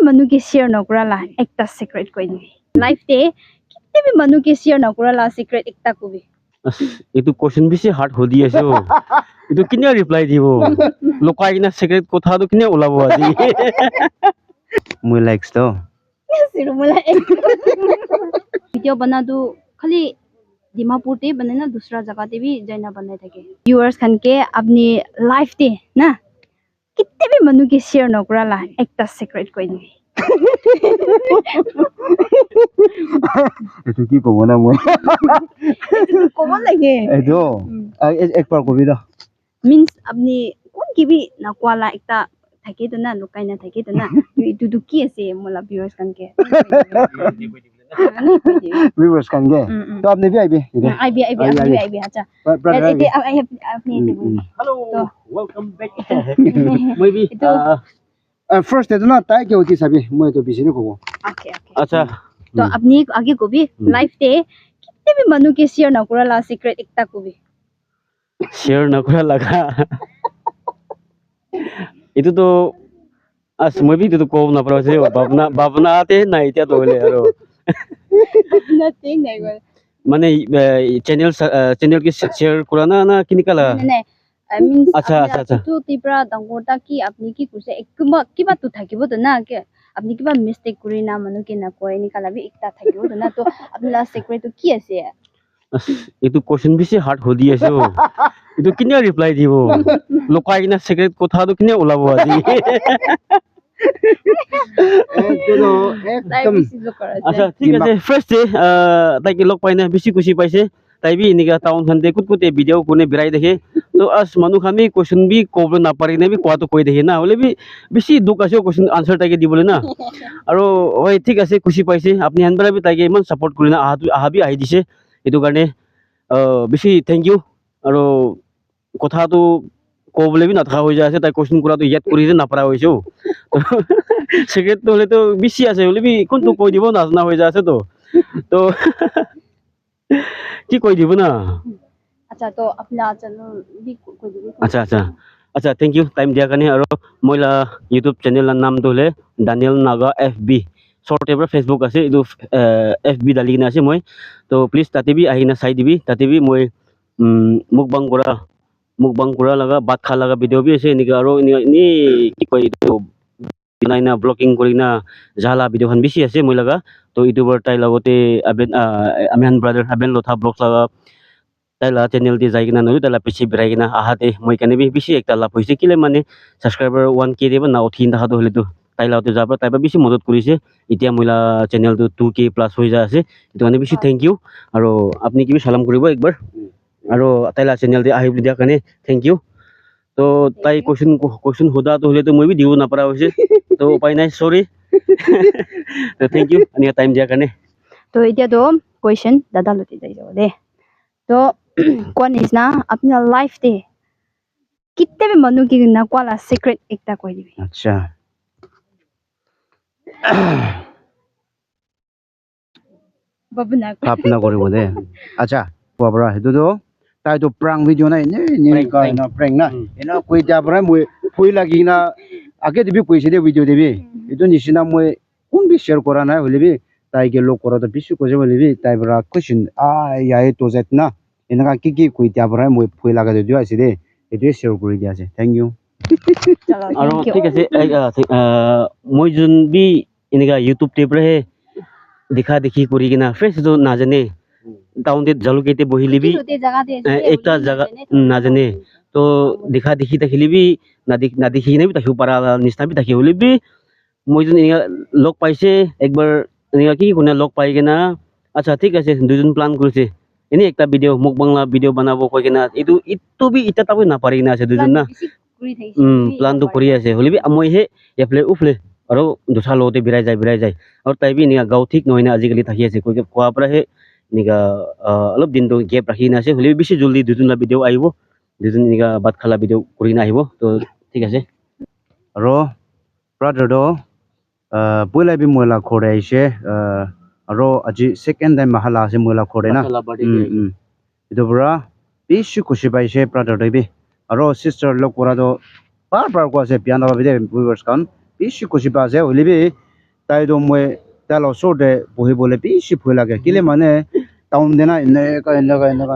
manu ke share nokura la ekta secret koi ni life te kitte bhi manu ke share nokura la secret ekta kobi itu question bisi hard hodi ase o itu kinya reply dibo lokai kina secret kotha to kinya ulabo aji moi likes to sirumula video bana du khali dimapur te bane na dusra jaga te bhi jaina banai thake viewers khan ke apni life te na kitte bhi manu ke share nokura la ekta secret koi ni itu ki kobo na moi kobo lage edo ek par kobi da means apni kon ki bhi na kwala ekta thake to na lokai na thake to na itu du ki ase mola viewers kan ke viewers kan ge to apne bhi aibe I acha I have apni hello welcome back maybe first itu na tai ke ki sabi moi to bisi ne kobo okay acha to apni age ko bhi life te kitte bhi manu ke share na kura la secret ekta ko bhi share na kura laga itu to moi bhi to ko na paro se babna ate na itia to le aro nothing nahi go mane channel ki share kura na kinikala means acha to tipra dangota ki apni ki kuse ekma kiba tu thakibo to na ke apni kiba mistake kuri na manu ke na koi ni kala bhi ekta thakibo to na to apni la secret to ki ase itu question bisi hard hodi ase o itu kinya reply dibo lokai kina secret kotha to kinya ulabo aji ekdom acha thik ase first day tai ki lok paina bisi kusi paise tai bi inika town khande kut video kone birai dekhe to as manu khami question bi kobo na pari ne bi kwa to koi dekhe na hole bi bisi duk ase question answer tai ke dibole na aro oi thik ase kusi paise apni hanbara bi tai ke iman support kurina aha bi ahi dise etu karne bisi thank you aro kotha to kobole bi na thaka hoi jase tai question kura to yat kuri na para hoiso secret to hole to bisi ase hole bi kon to koi dibo na na hoi jase to কি কই দিব না acha to apna channel bhi koi dibo আচ্ছা thank U time দিয়া কানে আৰু মইলা YouTube channel নাম দলে দানিয়েল নাগা FB শৰ্ট এবাৰ ফেসবুক আছে ইটো FB দালি কিনা আছে মই তো প্লিজ তাতে বি আহিনা চাই দিবি তাতে বি মই মুকবাং কৰা লগা বাত খা লগা ভিডিও বি আছে এনেকা আৰু নি কি কই ইটো বিনাইনা ব্লগিং কৰিনা জালা ভিডিও খান বেছি আছে মই লগা তো ইউটিউবৰ তাই লগতে আমিহান ব্ৰাদাৰ আবেন লথা ব্লগছ লগা তাইলা channel di jai kina nolu tala pichi birai kina ahate moi kane bi bisi ekta lap hoise kile mane subscriber 1k deba na othin da hado hole to taila to jaba taiba bisi modot korise itia moila channel to 2k plus hoi ja ase itu kane bisi thank you aro apni ki bi salam koribo ekbar aro taila channel di ahi dia kane thank you to tai question hoda to hole to moi bi diu na para hoise to upai nai sorry to thank you ani time dia kane to itia do question dada loti jai jaw de तो कौन इस ना अपना life दे कितने भी मनु की ना koala secret एकता कोई भी अच्छा बबना अपना करी बोले अच्छा बाबरा हेतु तो ताई तो prank video ना ने का ना prank ना इना कोई जाबरा मोय कोई लगी ना आगे देबी कोई से video देबी इतो निसिना मोय कोन भी शेयर करा ना होले भी ताई के लोग करा तो बिसु को जे बोले भी ताई बरा क्वेश्चन याय तो जेत ना इनका की कोई जाबरा मोय फोय लगा दे दियो आसे दे इतो शेयर करि दिया से थैंक यू আৰু ঠিক আছে মই যোন বি এনেকা ইউটিউব টেপ ৰে দেখা দেখি কৰি কিনা ফ্ৰেছ তো নাজানে টাউনতে জালুকেতে বহিলি বি একটা জায়গা নাজানে তো দেখা দেখি থাকিলি বি না দেখি না বি তাকিও পাৰা নিচিনা বি তাকি হলি বি মই যোন এনেকা লগ পাইছে একবাৰ এনেকা কি কোনে লগ পাই কিনা আচ্ছা ঠিক আছে দুজন প্লান কৰিছে এনে একটা ভিডিও মুখ বাংলা ভিডিও বনাব কৈ কিনা ইটো বি ইটা তাকো না পাৰি না আছে দুজন না প্লান তো কৰি আছে হলি বি মই হে এফলে উফলে আৰু দুসা লতে বিৰাই যায় আৰু তাই বি নিয়া গাও ঠিক নহয় না আজিকালি থাকি আছে কৈ কোৱা পৰা হে নিগা অলপ দিন তো গেপ ৰাখি না আছে হলি বেছি জলদি দুজন ভিডিও আহিব দুজন নিগা বাত খালা ভিডিও কৰি না আহিব তো ঠিক আছে আৰু ব্ৰাদাৰ do পইলা বি মইলা খৰে আইছে আৰু আজি সেকেন্ড টাইম মাহালা আছে মইলা খৰে না ইটো বৰা বেছি খুশি পাইছে ব্ৰাদাৰ দে বি আৰু সিস্টাৰ লগ কৰা do বার বার কোয়াছে পিয়ানো বাবিদে ভিউয়ার্স কান বেশি খুশি পাছে হইলি বি তাই তো মই তার ওচৰতে বহিবলৈ বেছি ভয় লাগে কেলে মানে টাউন দেনা এনেকা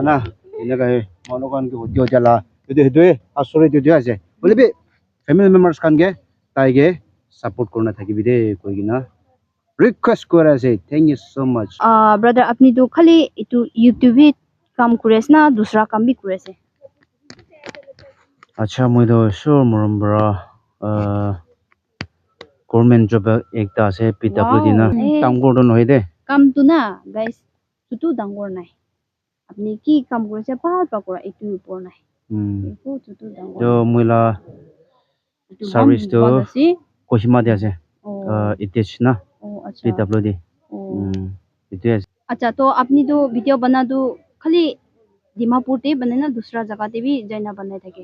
না এনেকা মানুহখন কি হতিয়ালা সেইটোৱে আচৰিত এইটোৱে আছে বুলিবি ফেমিলি মেম্বাৰ্স খানকে তাইকে সাপোৰ্ট কৰি নাথাকিবি দেই কৈ কিনা রিকোয়েস্ট করে আছে thank you so mass brother আপনি তো খালি একটু ইউটিউবে কাম করে আছে না দুসরা কাম भी করে আছে আচ্ছা মই তো সর মরম বড় গভর্নমেন্ট জব একটা আছে পিডব্লিউডি না কাম করতে নহয় দে কাম তো না গাইস তুতো ডাঙর নাই আপনি কি কাম করেছে পাল করা একটু উপর নাই একটু তুতো ডাঙর তো মইলা সার্ভিস তো কোহিমা দে আছে ইটেচ না ও আচ্ছা পিডব্লিউডি ইটেচ अच्छा तो अपनी तो वीडियो बना दो खाली दिमापुर ते बने ना दूसरा जगह ते भी जाना बनाए थे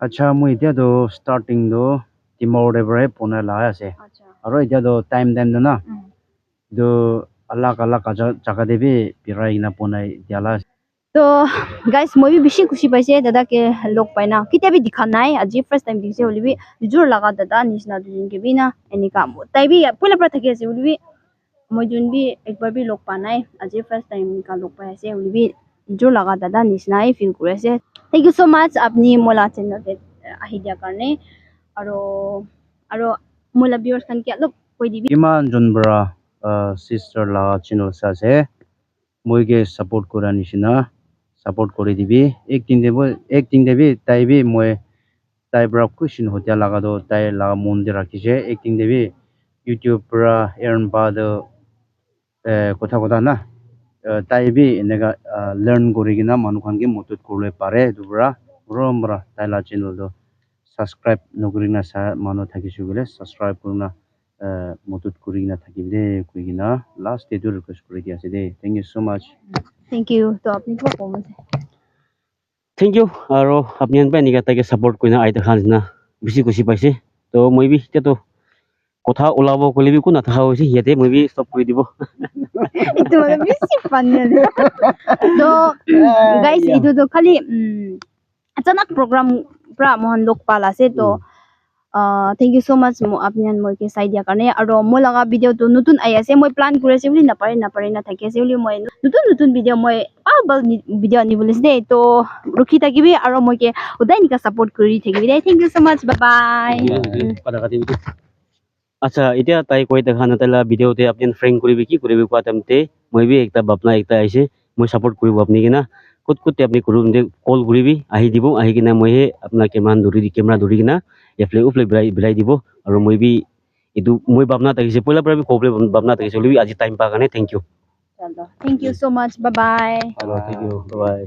আচ্ছা মই এতিয়া তো স্টার্টিং তো টিমর এবারে পোনা লা আছে अच्छा আর এতিয়া তো টাইম তো না তো আলাগ আলাগ জায়গা দেবি পিরাই না পোনাই দিয়ালা तो गाइस मैं भी बेसी खुशी पाइसे दादा के लोग पाइना किते भी दिखा नाय आज फर्स्ट टाइम दिखे बोली भी जोर लगा दादा निसना दुन के भी ना एनी काम ताई भी पहले पर थके से बोली भी मैं जुन भी एक बार भी लोग पानाय आज फर्स्ट टाइम का लोग पाए से बोली भी जोर लगा दादा निसना ही फील करे से थैंक यू सो मच अपनी मोला चैनल पे आइडिया करने और मोला व्यूअर्स खान के लोग कोई दी কিমান জন বড় সিস্টার লা চ্যানেল আছে মইকে সাপোর্ট করা নিছিনা সাপোর্ট করে দিবি একদিন দেবি তাই বি মই তাই বড় খুশি হতে লাগা দো তাই লাগা মন দিয়ে রাখিছে একদিন দেবি ইউটিউব পৰা এর্ন বাদ কথা কথা না তাই বি এনেকা লার্ন করে কিনা মানুষখানকে মদত করলে পারে দুবরা বড় তাই লা চ্যানেল তো সাবস্ক্রাইব নকরি না মানুষ থাকিছো বলে সাবস্ক্রাইব করুন না মদত করি কিনা থাকিবি দে কই কিনা লাস্ট এটো রিকোয়েস্ট করে দি আছে দে thank you so much thank you तो अपनी को कमेंट থ্যাংক ইউ আৰু আপুনি আনপাই নিকা তাকে সাপোৰ্ট কৰি না আইতা খান না বেছি খুশি পাইছে তো মই বি এতিয়া তো কথা ওলাব কলি বি কো নাথাকা হৈছে ইয়াতে মই বি স্টপ কৰি দিব itu malah bisi fun ya तो guys itu तो खाली अचानक programme pra mohan lok pala se to thank you so much mo apnian moi ke sai dia karne aro mo laga video to nutun ai ase moi plan kure se boli na pare na thake se boli moi nutun video moi bal video ani bolis de to rukhi takibi aro moi ke udai nika support kuri thakibi de thank you so much bye bye pada kati আচ্ছা এতিয়া তাই কৈ দেখা না তাইলা ভিডিওতে আপনি friend করিবি কি করিবি কোয়া টাইমতে মই বি একটা বাপনা একটা আইছে মই সাপোর্ট করিব আপনি কিনা কুত আপনি করুন যে কল করিবি আহি দিব আহি কিনা মই হে আপনার ক্যামেরা ধরি কিনা এফলে উফলে বিলাই দিব আর মই বি এটু মই বাপনা থাকিছে পয়লা পৰা বি কোবলে বাপনা থাকিছে বলি আজি টাইম পা কানে thank you thank you so much bye bye thank you by